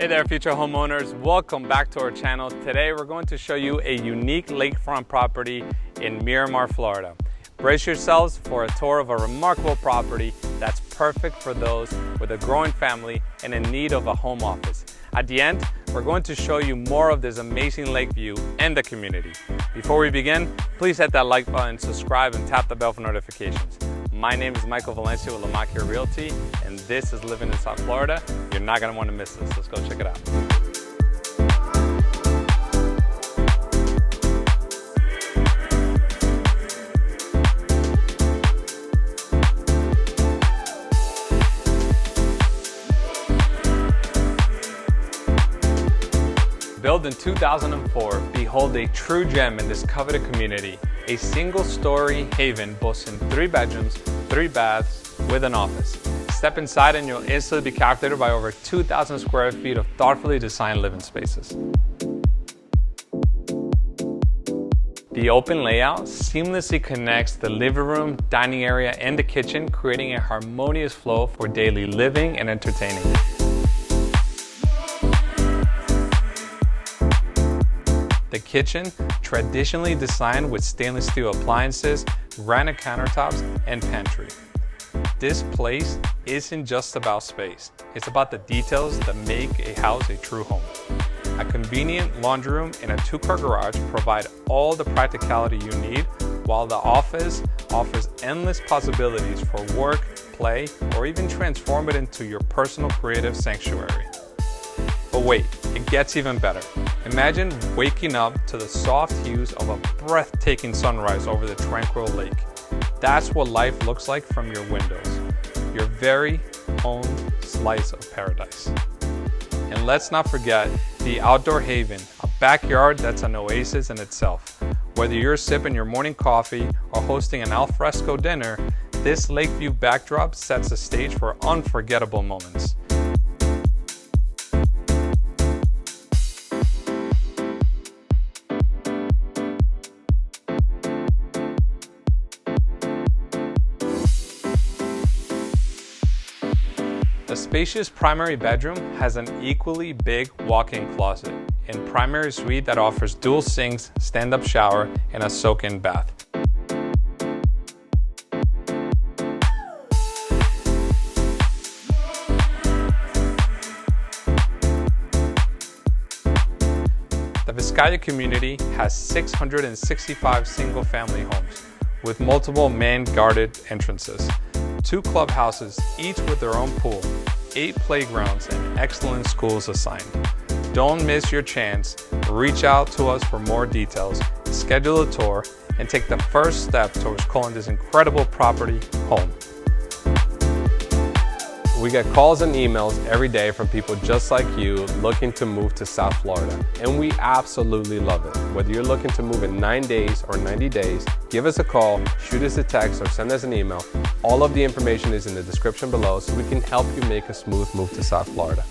Hey there, future homeowners. Welcome back to our channel. Today we're going to show you a unique lakefront property in Miramar, Florida. Brace yourselves for a tour of a remarkable property that's perfect for those with a growing family and in need of a home office. At the end, we're going to show you more of this amazing lake view and the community. Before we begin, please hit that like button, subscribe, and tap the bell for notifications. My name is Michael Valencia with Lakefront Realty, and this is Living in South Florida. You're not going to want to miss this. Let's go check it out. Built in 2004, behold a true gem in this coveted community. A single-story haven boasting 3 bedrooms, 3 baths with an office. Step inside and you'll instantly be captivated by over 2,000 square feet of thoughtfully designed living spaces. The open layout seamlessly connects the living room, dining area, and the kitchen, creating a harmonious flow for daily living and entertaining. The kitchen, traditionally designed with stainless steel appliances, granite countertops, and pantry. This place isn't just about space. It's about the details that make a house a true home. A convenient laundry room and a 2-car garage provide all the practicality you need, while the office offers endless possibilities for work, play, or even transform it into your personal creative sanctuary. But wait, it gets even better. Imagine waking up to the soft hues of a breathtaking sunrise over the tranquil lake. That's what life looks like from your windows. Your very own slice of paradise. And let's not forget the outdoor haven, a backyard that's an oasis in itself. Whether you're sipping your morning coffee or hosting an al fresco dinner, this lakeview backdrop sets the stage for unforgettable moments. The spacious primary bedroom has an equally big walk-in closet and primary suite that offers dual sinks, stand-up shower, and a soak-in bath. The Vizcaya community has 665 single-family homes with multiple man-guarded entrances. 2 clubhouses, each with their own pool, 8 playgrounds, and excellent schools assigned. Don't miss your chance. Reach out to us for more details, schedule a tour, and take the first step towards calling this incredible property home. We get calls and emails every day from people just like you looking to move to South Florida, and we absolutely love it. Whether you're looking to move in 9 days or 90 days, give us a call, shoot us a text, or send us an email. All of the information is in the description below so we can help you make a smooth move to South Florida.